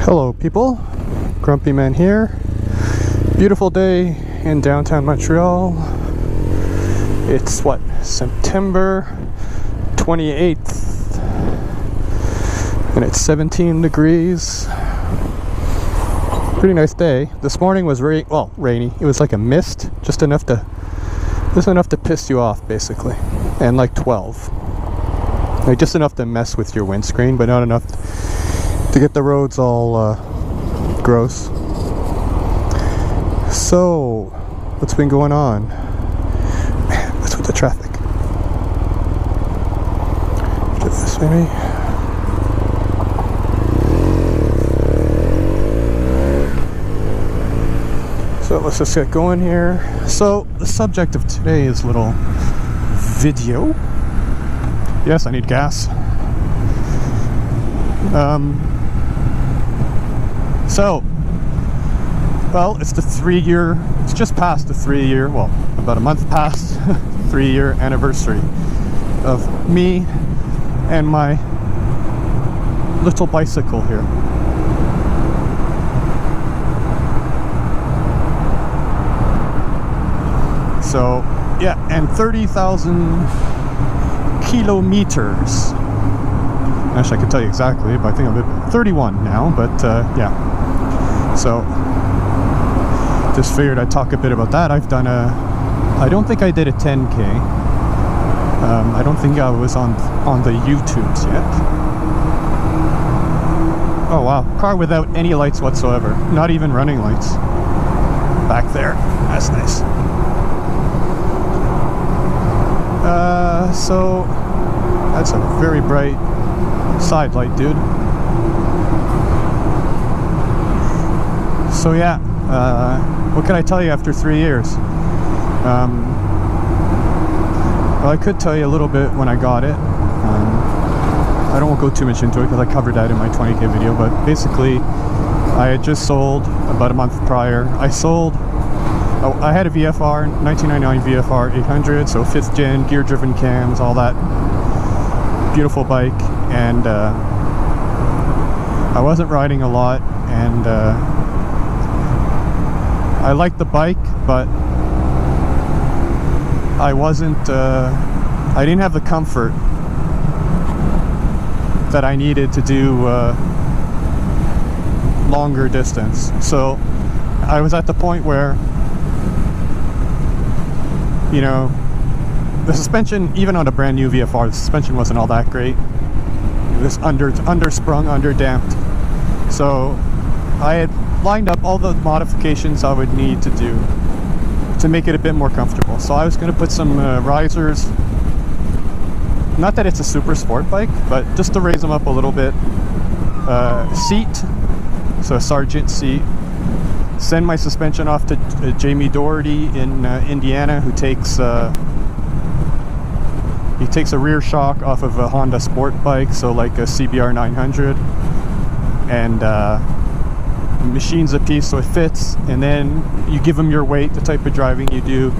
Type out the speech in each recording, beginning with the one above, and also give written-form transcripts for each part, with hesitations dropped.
Hello people, Grumpy Man here. Beautiful day in downtown Montreal. It's what, September 28th and it's 17 degrees. Pretty nice day. This morning was rainy. It was like a mist, just enough to piss you off basically, and like 12. Like just enough to mess with your windscreen, but not enough to get the roads all gross. So, what's been going on? Man, what's with the traffic? Do this maybe. So let's just get going here. So the subject of today's little video. Yes, I need gas. It's the 3-year, it's just past the 3-year, well, about a month past 3-year anniversary of me and my little bicycle here. So, yeah, and 30,000 kilometers. Actually, I could tell you exactly, but I think I'm at 31 now, but yeah. So, just figured I'd talk a bit about that. I've done I don't think I did a 10K. I don't think I was on the YouTubes yet. Oh wow, car without any lights whatsoever. Not even running lights. Back there, that's nice. So, that's a very bright side light, dude. So yeah, what can I tell you after 3 years? Well, I could tell you a little bit when I got it. I don't want to go too much into it because I covered that in my 20K video, but basically I had just sold about a month prior. I had a VFR, 1999 VFR 800, so 5th gen, gear driven cams, all that beautiful bike, and I wasn't riding a lot, and I liked the bike, but I didn't have the comfort that I needed to do longer distance. So I was at the point where, you know, the suspension, even on a brand new VFR, the suspension wasn't all that great. It was undersprung, underdamped. So I had lined up all the modifications I would need to do to make it a bit more comfortable. So I was going to put some risers. Not that it's a super sport bike, but just to raise them up a little bit. Seat, so a Sargent seat. Send my suspension off to Jamie Doherty in Indiana, who takes a rear shock off of a Honda sport bike, so like a CBR 900, and machines a piece so it fits, and then you give him your weight, the type of driving you do,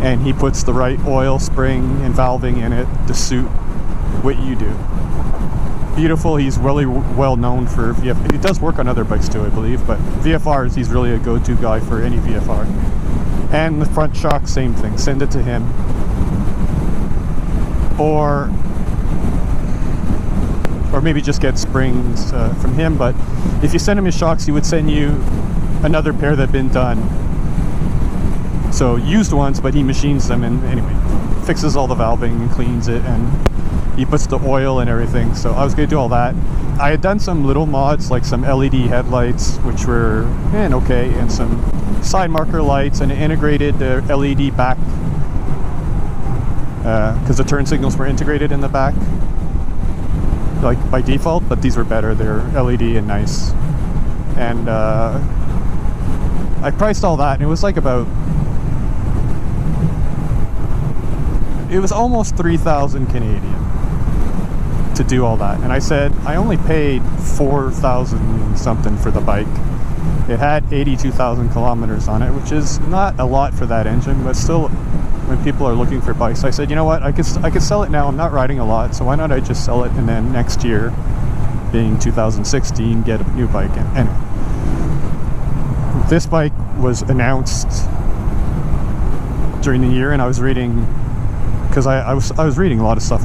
and he puts the right oil, spring, and valving in it to suit what you do. Beautiful. He's really well known for VFR. He does work on other bikes too, I believe, but VFRs, he's really a go-to guy for any VFR. And the front shock, same thing. Send it to him. Or maybe just get springs from him, but if you send him his shocks, he would send you another pair that have been done. So used ones, but he machines them, and anyway, fixes all the valving and cleans it, and he puts the oil and everything. So I was going to do all that. I had done some little mods, like some LED headlights, which were okay, and some side marker lights, and an integrated LED back, because the turn signals were integrated in the back, like by default, but these were better. They're LED and nice. And I priced all that, and it was like it was almost 3,000 Canadian to do all that. And I said, I only paid 4,000 something for the bike. It had 82,000 kilometers on it, which is not a lot for that engine, but still, when people are looking for bikes, I said, you know what, I could sell it now. I'm not riding a lot, so why not I just sell it, and then next year being 2016, get a new bike. Anyway, this bike was announced during the year, and I was reading, because I was reading a lot of stuff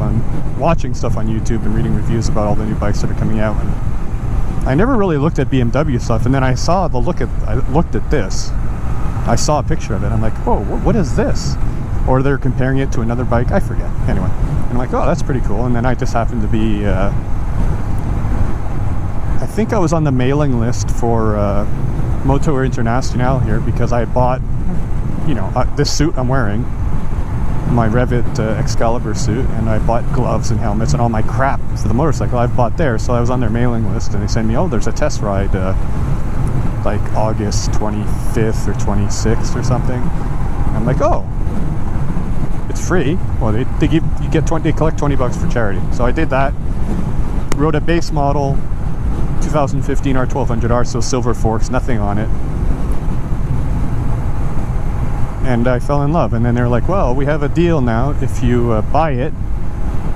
watching stuff on YouTube and reading reviews about all the new bikes that are coming out. And I never really looked at BMW stuff, and then I looked at this. I saw a picture of it. I'm like, whoa, what is this? Or they're comparing it to another bike. I forget. Anyway, I'm like, oh, that's pretty cool. And then I just happened to be, I think I was on the mailing list for Moto International here, because I bought, you know, this suit I'm wearing, my Revit Excalibur suit, and I bought gloves and helmets and all my crap for the motorcycle I've bought there. So I was on their mailing list, and they sent me, oh, there's a test ride like August 25th or 26th or something. I'm like, oh, it's free. Well, they collect $20 for charity. So I did that, rode a base model 2015 R1200R, so silver forks, nothing on it. And I fell in love. And then they're like, well, we have a deal now. If you buy it,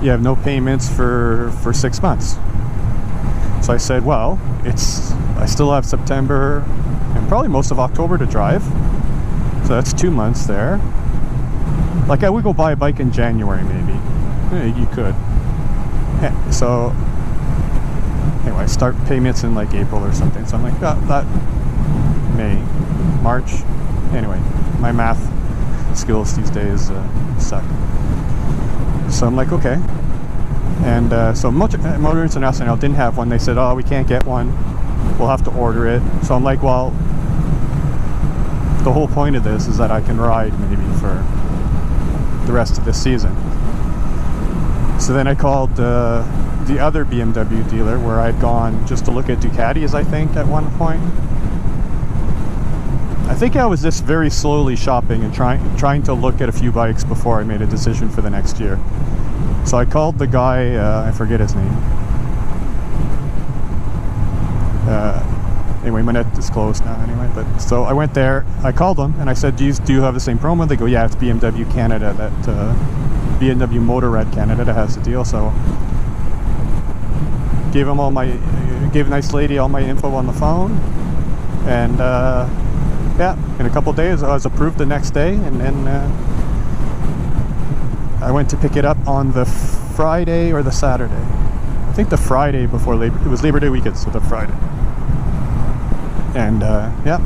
you have no payments for 6 months. So I said, well, I still have September and probably most of October to drive. So that's 2 months there. Like, I would go buy a bike in January, maybe. You could. Yeah, so anyway, start payments in like April or something. So I'm like, that May, March. Anyway, my math skills these days suck. So I'm like, okay. And so Moto International didn't have one. They said, oh, we can't get one. We'll have to order it. So I'm like, well, the whole point of this is that I can ride maybe for the rest of this season. So then I called the other BMW dealer where I'd gone just to look at Ducatis, I think, at one point. I think I was just very slowly shopping and trying to look at a few bikes before I made a decision for the next year. So I called the guy, I forget his name. Anyway, my net is closed now anyway. But so I went there, I called them, and I said, do you have the same promo? They go, yeah, it's BMW Canada, that bmw-motorrad Canada that has the deal. So gave a nice lady all my info on the phone, and yeah, in a couple days I was approved the next day, and then I went to pick it up on the Friday or the Saturday. I think the Friday before it was Labor Day weekend, so the Friday. And yeah,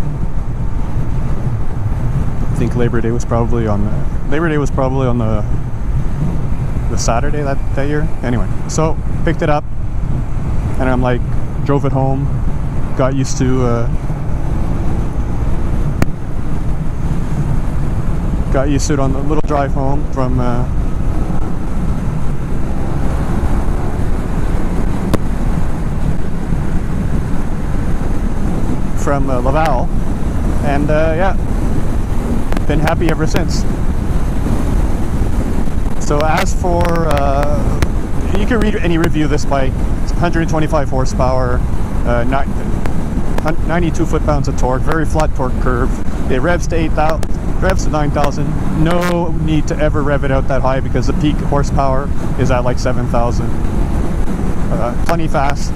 I think Labor Day was probably on the Saturday that year. Anyway, so picked it up, and I'm like, drove it home, got used to it on the little drive home from Laval, and yeah, been happy ever since. So as for you can read any review of this bike. It's 125 horsepower, 92 foot-pounds of torque, very flat torque curve. It revs to 8,000, revs to 9,000. No need to ever rev it out that high because the peak horsepower is at like 7,000. Plenty fast.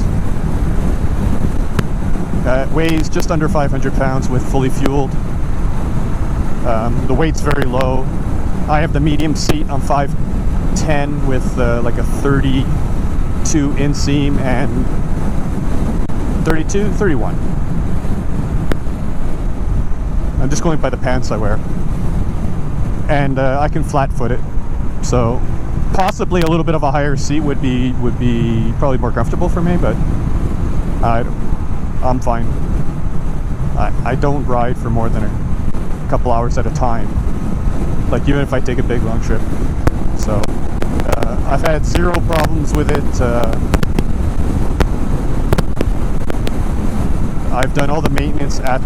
Weighs just under 500 pounds with fully fueled. The weight's very low. I have the medium seat on 5'10" with like a 32 inseam and 31. I'm just going by the pants I wear. And I can flat foot it. So possibly a little bit of a higher seat would be probably more comfortable for me, but I'm fine. I don't ride for more than a couple hours at a time, like even if I take a big long trip. So I've had zero problems with it. I've done all the maintenance at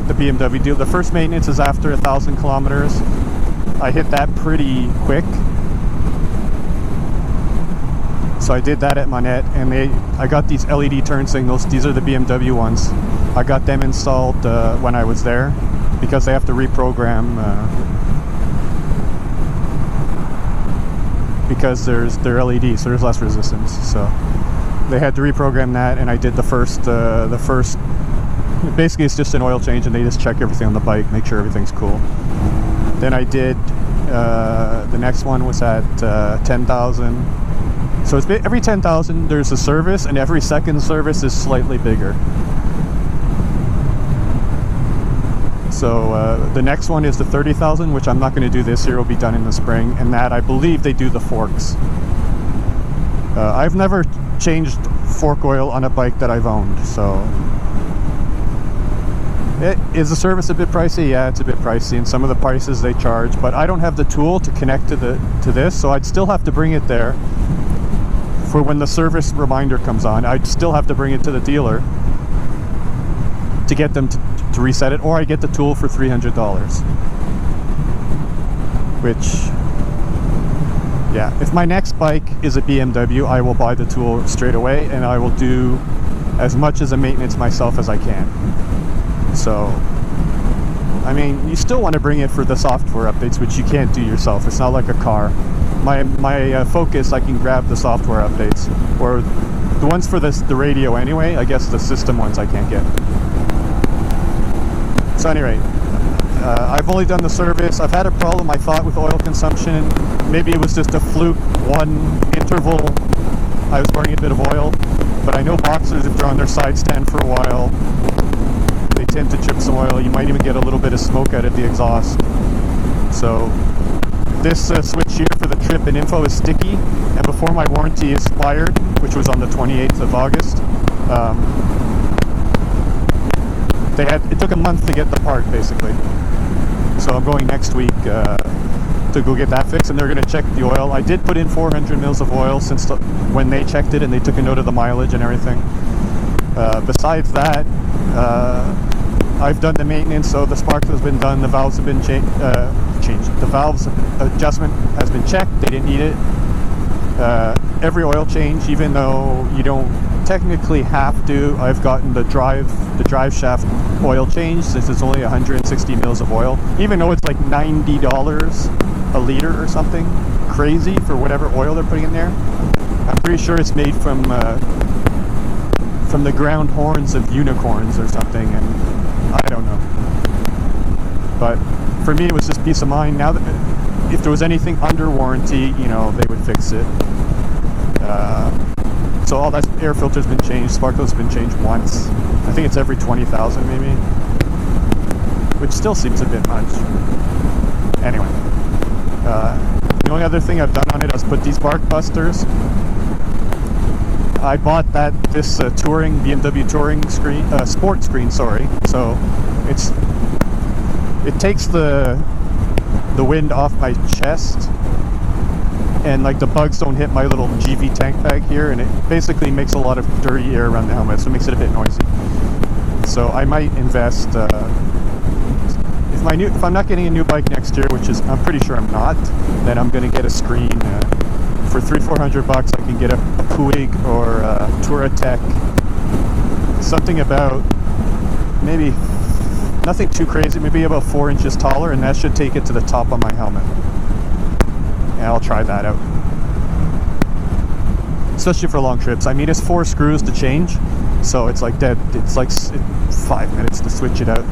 the BMW deal. The first maintenance is after 1,000 kilometers. I hit that pretty quick. So I did that at Monette, and I got these LED turn signals. These are the BMW ones. I got them installed when I was there, because they have to reprogram because they're LED, so there's less resistance. So they had to reprogram that, and I did the first. Basically, it's just an oil change, and they just check everything on the bike, make sure everything's cool. Then I did the next one was at 10,000. So it's every 10,000 there's a service, and every second service is slightly bigger. So the next one is the 30,000, which I'm not going to do this year. It'll be done in the spring, and that I believe they do the forks. I've never changed fork oil on a bike that I've owned, so is the service a bit pricey? Yeah, it's a bit pricey, and some of the prices they charge, but I don't have the tool to connect to this, so I'd still have to bring it there for when the service reminder comes on. I'd still have to bring it to the dealer to get them to reset it, or I get the tool for $300, which, yeah, if my next bike is a BMW, I will buy the tool straight away, and I will do as much as a maintenance myself as I can. So, I mean, you still want to bring it for the software updates, which you can't do yourself. It's not like a car. My Focus, I can grab the software updates, or the ones for the radio anyway. I guess the system ones I can't get. So anyway, I've only done the service. I've had a problem, I thought, with oil consumption. Maybe it was just a fluke, one interval I was burning a bit of oil, but I know Boxers, if they're on their side stand for a while, they tend to chip some oil. You might even get a little bit of smoke out of the exhaust. So this switch here for the trip and info is sticky, and before my warranty expired, which was on the 28th of August, it took a month to get the part, basically. So I'm going next week to go get that fixed, and they're going to check the oil. I did put in 400 mils of oil since when they checked it, and they took a note of the mileage and everything. Besides that, I've done the maintenance, so the spark has been done, the valves have been changed. The valves adjustment has been checked, they didn't need it. Every oil change, even though you don't technically have to, I've gotten the drive shaft oil change, since it's only 160 mils of oil, even though it's like $90 a liter or something crazy for whatever oil they're putting in there. I'm pretty sure it's made from the ground horns of unicorns or something, and I don't know. But for me, it was just peace of mind. Now that if there was anything under warranty, you know, they would fix it. So all that air filter's been changed, spark plug's been changed once. I think it's every 20,000 maybe, which still seems a bit much. Anyway, the only other thing I've done on it is put these bark busters. I bought this touring BMW touring screen, sport screen, sorry. So it takes the wind off my chest, and like the bugs don't hit my little GV tank bag here, and it basically makes a lot of dirty air around the helmet, so it makes it a bit noisy. So I might invest if I'm not getting a new bike next year, which is I'm pretty sure I'm not, then I'm going to get a screen. For $300-400 bucks, I can get a Puig or a Touratech, something about maybe nothing too crazy, maybe about 4 inches taller, and that should take it to the top of my helmet. And I'll try that out, especially for long trips. I mean, it's 4 screws to change, so it's like dead. It's like 5 minutes to switch it out.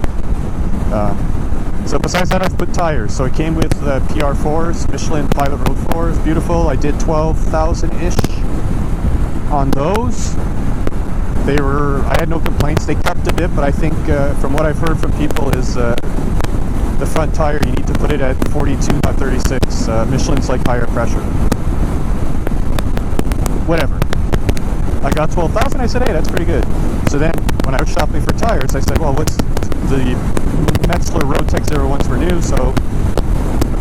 So besides that, I've put tires. So it came with PR4s, Michelin Pilot Road 4s, beautiful. I did 12,000-ish on those. I had no complaints. They crept a bit, but I think from what I've heard from people is the front tire, you need to put it at 42, not 36. Michelin's like higher pressure. Whatever. I got 12,000, I said, hey, that's pretty good. So then, when I was shopping for tires, I said, well, what's the Metzler Roadtech 01s were new, so I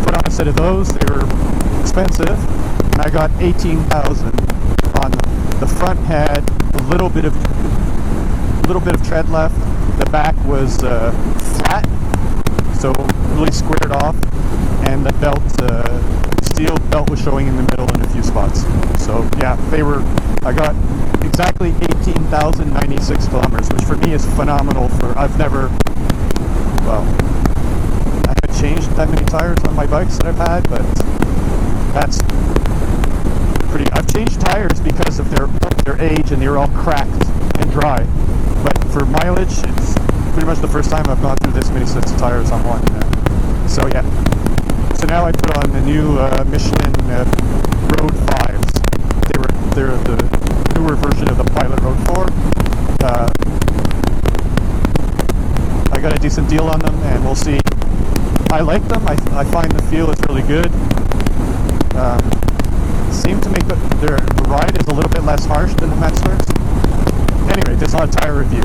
put on a set of those. They were expensive, and I got 18,000 on them. The front had a little bit of tread left. The back was flat, so really squared off, and the belt, steel belt was showing in the middle in a few spots. So yeah, I got exactly 18,096 kilometers, which for me is phenomenal. I haven't changed that many tires on my bikes that I've had, but pretty. I've changed tires because of their age, and they were all cracked and dry. But for mileage, it's pretty much the first time I've gone through this many sets of tires on one. So yeah. So now I put on the new Michelin Road 5s. They're the newer version of the Pilot Road 4. I got a decent deal on them, and we'll see. I like them. I find the feel is really good. Seem to make the ride is a little bit less harsh than the Metzlers. Anyway, this is not a tire review.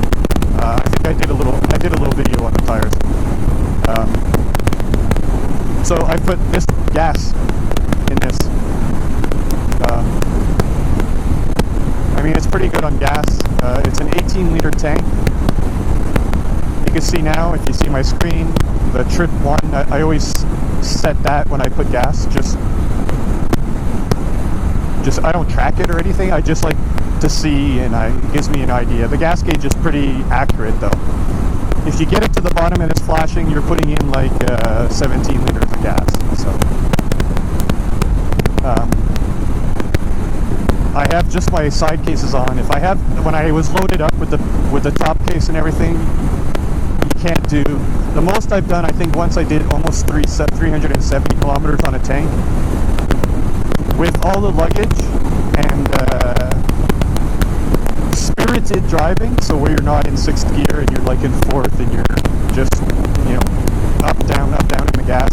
I think I did a little video on the tires. So I put this gas in this. I mean, it's pretty good on gas. It's an 18-liter tank. You can see now, if you see my screen, the trip 1, I always set that when I put gas. Just I don't track it or anything. I just like to see, and it gives me an idea. The gas gauge is pretty accurate, though. If you get it to the bottom and it's flashing, you're putting in like 17 liters of gas. So I have just my side cases on. When I was loaded up with the top case and everything, you can't do. The most I've done, I think once I did almost 370 kilometers on a tank with all the luggage and spirited driving, so where you're not in 6th gear and you're like in 4th and you're just, up, down in the gas.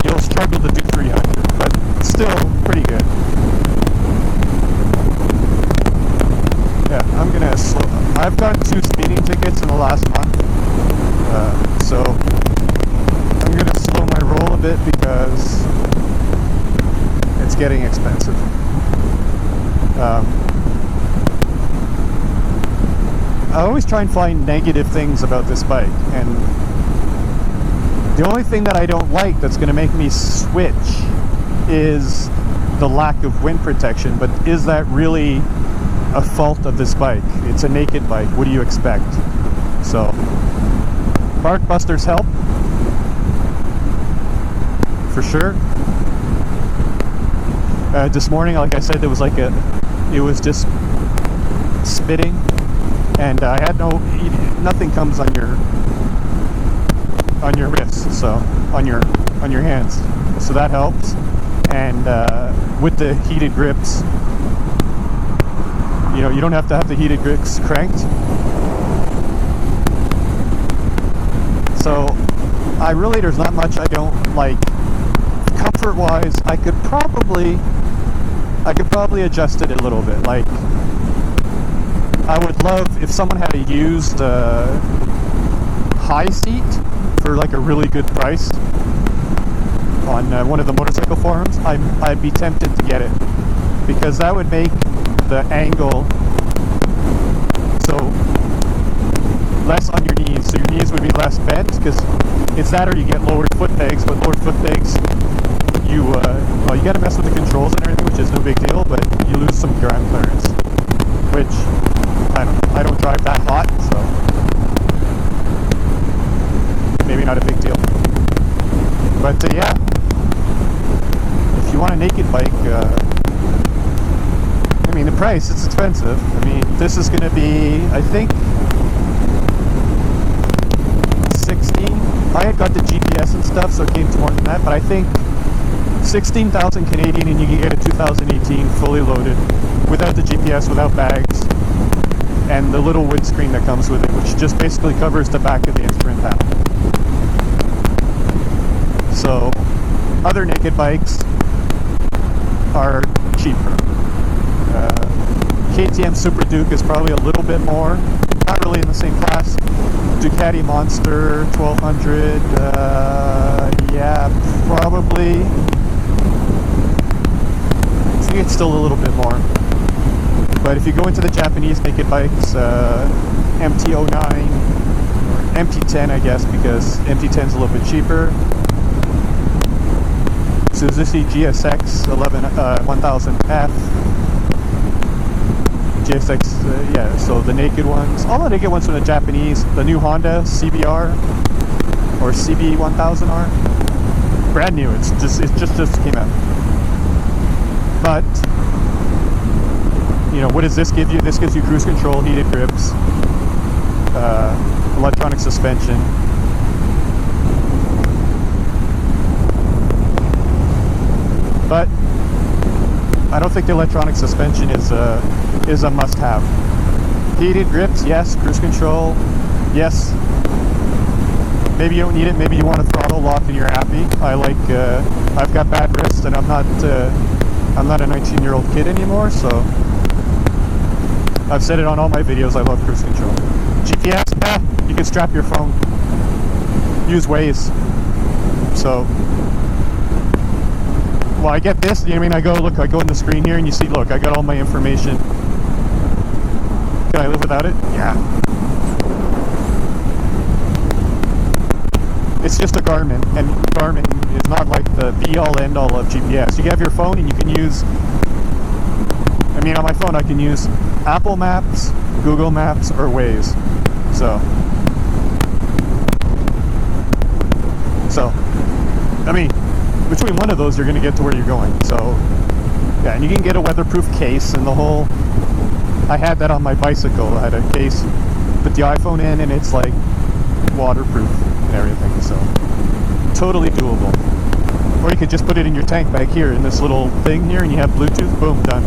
You'll struggle to do 300, but still pretty good. Yeah, I'm gonna slow. I've got 2 speeding tickets in the last month, so I'm gonna slow my roll a bit because it's getting expensive. I always try and find negative things about this bike, and the only thing that I don't like that's going to make me switch is the lack of wind protection. But is that really a fault of this bike? It's a naked bike. What do you expect? So, bark busters help for sure. This morning, like I said, it was just spitting, and I had nothing comes on your wrists, so on your hands, so that helps. And with the heated grips, you don't have to have the heated grips cranked. So there's not much I don't like. Comfort wise, I could probably adjust it a little bit. Like, I would love if someone had a used high seat for like a really good price on one of the motorcycle forums. I'd be tempted to get it, because that would make the angle so less on your knees, so your knees would be less bent, because it's that or you get lowered foot pegs. But lowered foot pegs, you got to mess with the controls and everything, which is no big deal, but you lose some ground clearance, which I don't drive that hot, so maybe not a big deal. But yeah, if you want a naked bike, I mean, the price, it's expensive. I mean, this is going to be, I think, 16. I had got the GPS and stuff, so it came to more than that, but I think 16,000 Canadian, and you can get a 2018 fully loaded without the GPS, without bags, and the little windscreen that comes with it, which just basically covers the back of the instrument panel. So other naked bikes are cheaper. KTM Super Duke is probably a little bit more, not really in the same class. Ducati Monster 1200, yeah, probably. I think it's still a little bit more. But if you go into the Japanese naked bikes, MT-09, or MT-10, I guess, because MT-10 is a little bit cheaper. Suzuki GSX 1000F. GSX, yeah, so the naked ones. All the naked ones from the Japanese. The new Honda CBR or CB1000R. Brand new, it just came out. But you know, what does this give you? This gives you cruise control, heated grips, electronic suspension. But I don't think the electronic suspension is a must-have. Heated grips, yes. Cruise control, yes. Maybe you don't need it. Maybe you want a throttle lock and you're happy. I've got bad wrists, and I'm not a 19-year-old kid anymore, so I've said it on all my videos. I love cruise control. GPS, you can strap your phone. Use Waze. So, well, I get this. You know what I mean? I go in the screen here, and you see, look, I got all my information. Can I live without it? Yeah. It's just a Garmin, and Garmin is not like the be-all end-all of GPS. You can have your phone and you can use, I mean, on my phone I can use Apple Maps, Google Maps, or Waze. So, I mean, between one of those you're going to get to where you're going. So, yeah, and you can get a weatherproof case and the whole, I had that on my bicycle. I had a case, put the iPhone in, and it's like waterproof and everything, so totally doable. Or you could just put it in your tank bag here in this little thing here, and you have Bluetooth, boom, done.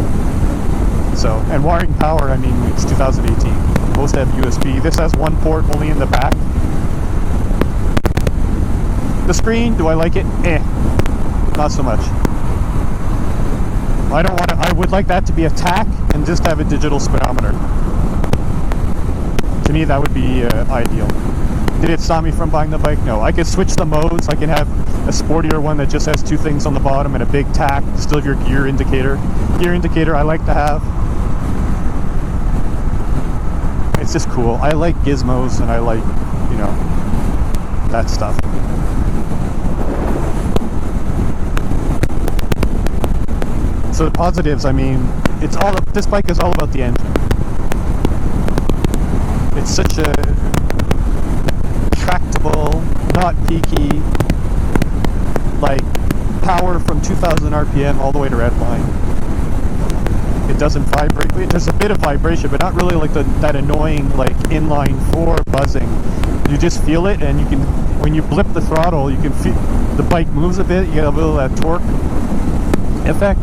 So, and wiring power, I mean, it's 2018. Most have USB. This has one port only in the back. The screen, do I like it? Not so much. I would like that to be a tack and just have a digital speedometer. To me, that would be ideal. Did it stop me from buying the bike? No. I could switch the modes. I can have a sportier one that just has two things on the bottom and a big tack. Still have your gear indicator. Gear indicator I like to have. It's just cool. I like gizmos, and I like, you know, that stuff. So the positives, I mean, this bike is all about the engine. It's such a tractable, not peaky, like power from 2000 RPM all the way to redline. It doesn't vibrate. There's a bit of vibration, but not really like that annoying like inline 4 buzzing. You just feel it, and you can, when you blip the throttle, you can feel the bike moves a bit. You get a little of that torque effect.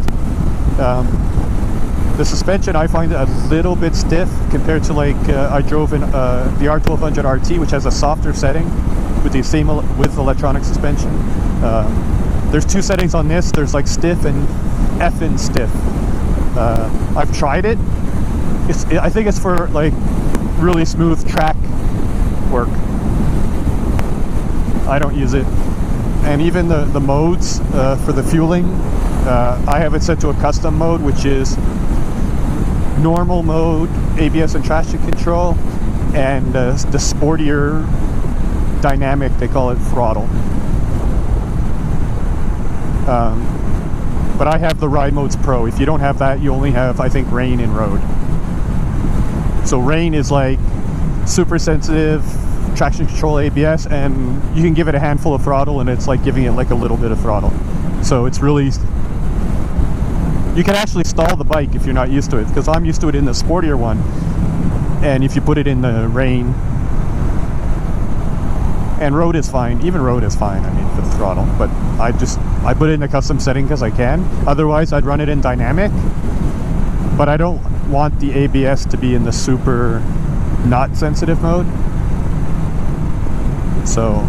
The suspension, I find it a little bit stiff compared to, like, I drove in the R1200RT, which has a softer setting with the same with electronic suspension. There's two settings on this. There's like stiff and effing stiff. I've tried it. I think it's for like really smooth track work. I don't use it. And even the modes for the fueling, I have it set to a custom mode, which is normal mode, ABS and traction control, and the sportier dynamic, they call it throttle. But I have the Ride Modes Pro. If you don't have that, you only have, I think, Rain and Road. So Rain is like super sensitive traction control, ABS, and you can give it a handful of throttle and it's like giving it like a little bit of throttle. So it's really, you can actually stall the bike if you're not used to it, because I'm used to it in the sportier one, and if you put it in the Rain, and Road is fine, even Road is fine, I mean, for the throttle, but I put it in a custom setting because I can. Otherwise I'd run it in dynamic, but I don't want the ABS to be in the super not sensitive mode. So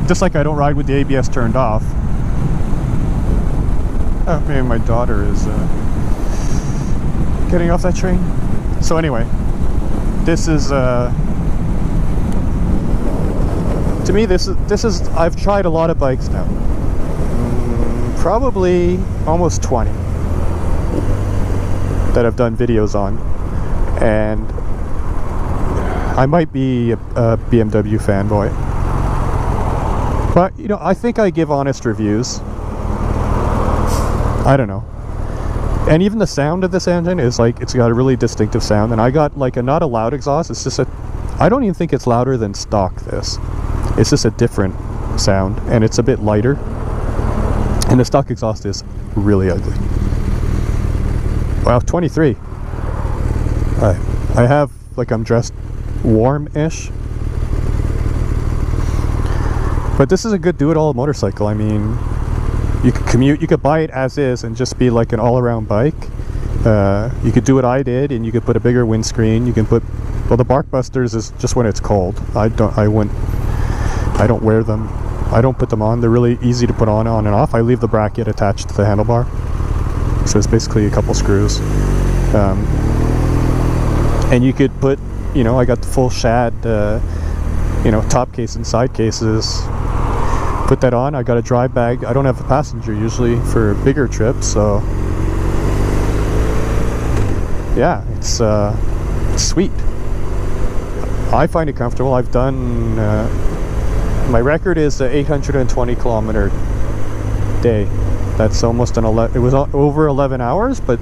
just like I don't ride with the ABS turned off. Oh, maybe my daughter is getting off that train. So anyway, this is to me, this is I've tried a lot of bikes now. Probably almost 20 that I've done videos on, and I might be a BMW fanboy, but you know, I think I give honest reviews. I don't know. And even the sound of this engine is like, it's got a really distinctive sound, and I got like not a loud exhaust, it's just I don't even think it's louder than stock this. It's just a different sound, and it's a bit lighter, and the stock exhaust is really ugly. Wow, 23. I have, like, I'm dressed warm-ish. But this is a good do-it-all motorcycle. I mean, you could commute, you could buy it as is and just be like an all-around bike. You could do what I did, and you could put a bigger windscreen. You can put, well, the Bark Busters is just when it's cold. I don't wear them. I don't put them on. They're really easy to put on and off. I leave the bracket attached to the handlebar, so it's basically a couple screws. And you could put, you know, I got the full shad, you know, top case and side cases. Put that on. I got a dry bag. I don't have a passenger usually for bigger trips, so yeah, it's sweet. I find it comfortable. I've done my record is a 820 kilometer day. That's almost an 11. It was over 11 hours, but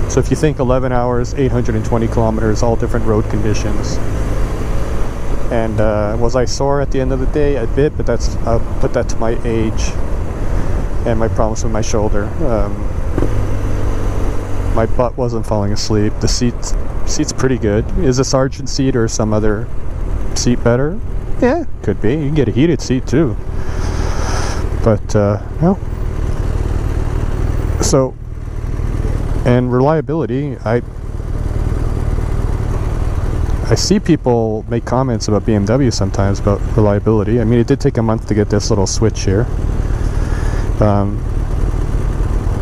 so if you think 11 hours, 820 kilometers, all different road conditions. And was I sore at the end of the day? A bit, but that's, I'll put that to my age and my problems with my shoulder. My butt wasn't falling asleep. The seat's pretty good. Is a Sergeant seat or some other seat better? Yeah, could be. You can get a heated seat too. But no. So, and reliability, I see people make comments about BMW sometimes about reliability. I mean, it did take a month to get this little switch here.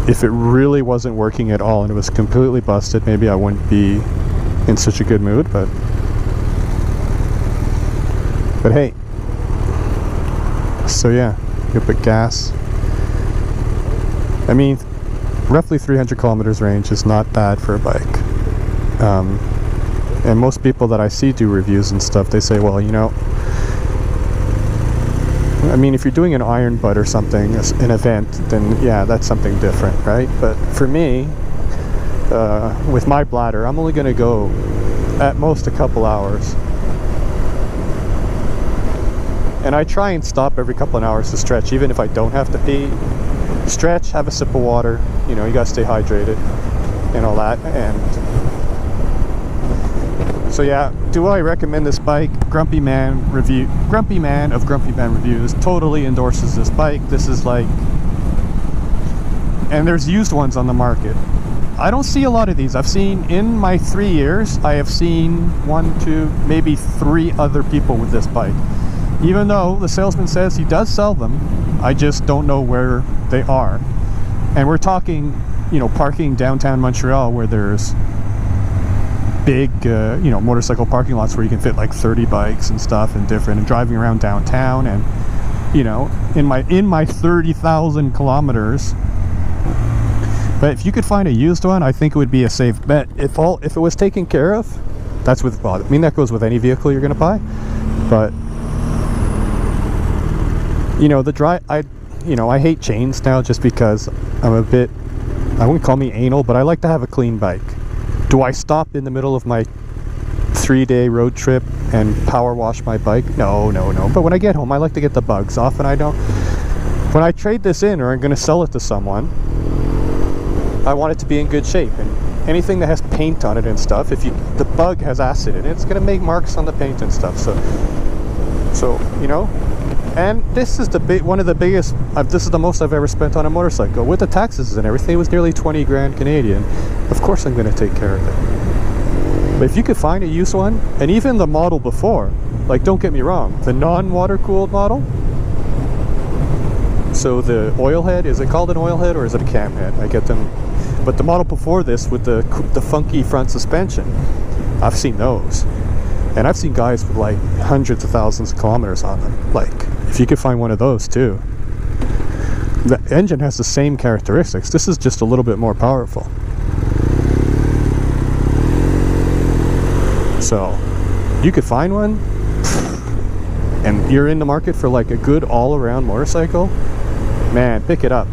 If it really wasn't working at all and it was completely busted, maybe I wouldn't be in such a good mood, but hey. So yeah, you put gas. I mean, roughly 300 kilometers range is not bad for a bike. And most people that I see do reviews and stuff, they say, well, you know, I mean, if you're doing an iron butt or something, an event, then yeah, that's something different, right? But for me, with my bladder, I'm only going to go at most a couple hours. And I try and stop every couple of hours to stretch, even if I don't have to pee. Stretch, have a sip of water, you know, you gotta stay hydrated and all that. And so yeah, do I recommend this bike? Grumpy Man of Grumpy Man Reviews totally endorses this bike. This is like, and there's used ones on the market. I don't see a lot of these. I've seen, in my 3 years, I have seen 1, 2, maybe 3 other people with this bike. Even though the salesman says he does sell them, I just don't know where they are. And we're talking, you know, parking downtown Montreal where there's big, you know, motorcycle parking lots where you can fit like 30 bikes and stuff and different, and driving around downtown, and, you know, in my 30,000 kilometers. But if you could find a used one, I think it would be a safe bet. If it was taken care of, that's with, well, I mean, that goes with any vehicle you're going to buy. But you know, I hate chains now just because I'm a bit, I wouldn't call me anal, but I like to have a clean bike. Do I stop in the middle of my 3-day road trip and power wash my bike? No. But when I get home, I like to get the bugs off, and I don't. When I trade this in or I'm going to sell it to someone, I want it to be in good shape. And anything that has paint on it and stuff, the bug has acid in it, it's going to make marks on the paint and stuff. So you know. And this is one of the biggest, this is the most I've ever spent on a motorcycle. With the taxes and everything, it was nearly 20 grand Canadian. Of course I'm going to take care of it. But if you could find a used one, and even the model before, like, don't get me wrong, the non-water-cooled model, so the oil head, is it called an oil head or is it a cam head? I get them. But the model before this with the funky front suspension, I've seen those. And I've seen guys with like hundreds of thousands of kilometers on them. Like, if you could find one of those too. The engine has the same characteristics. This is just a little bit more powerful. So, you could find one, and you're in the market for like a good all-around motorcycle, man, pick it up.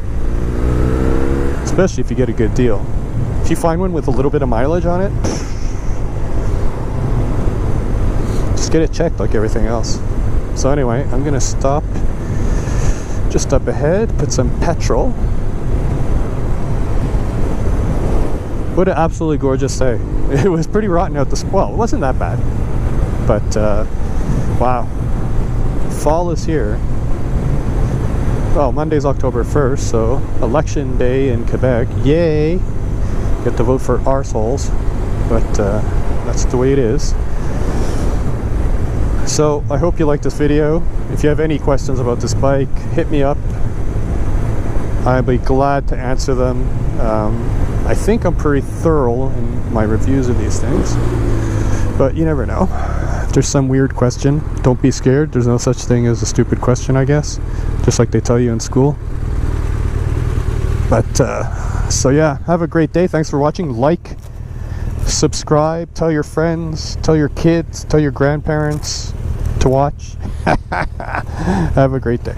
Especially if you get a good deal. If you find one with a little bit of mileage on it, just get it checked like everything else. So anyway, I'm gonna stop just up ahead, put some petrol What an absolutely gorgeous day. It was pretty rotten out this, well, it wasn't that bad, but wow, fall is here. Well, Monday's October 1st, so election day in Quebec, yay, get to vote for arseholes, but that's the way it is. So I hope you liked this video. If you have any questions about this bike, hit me up. I'd be glad to answer them. I think I'm pretty thorough in my reviews of these things, but you never know. If there's some weird question, don't be scared. There's no such thing as a stupid question, I guess, just like they tell you in school. But so yeah, have a great day. Thanks for watching. Like, subscribe, tell your friends, tell your kids, tell your grandparents to watch. Have a great day.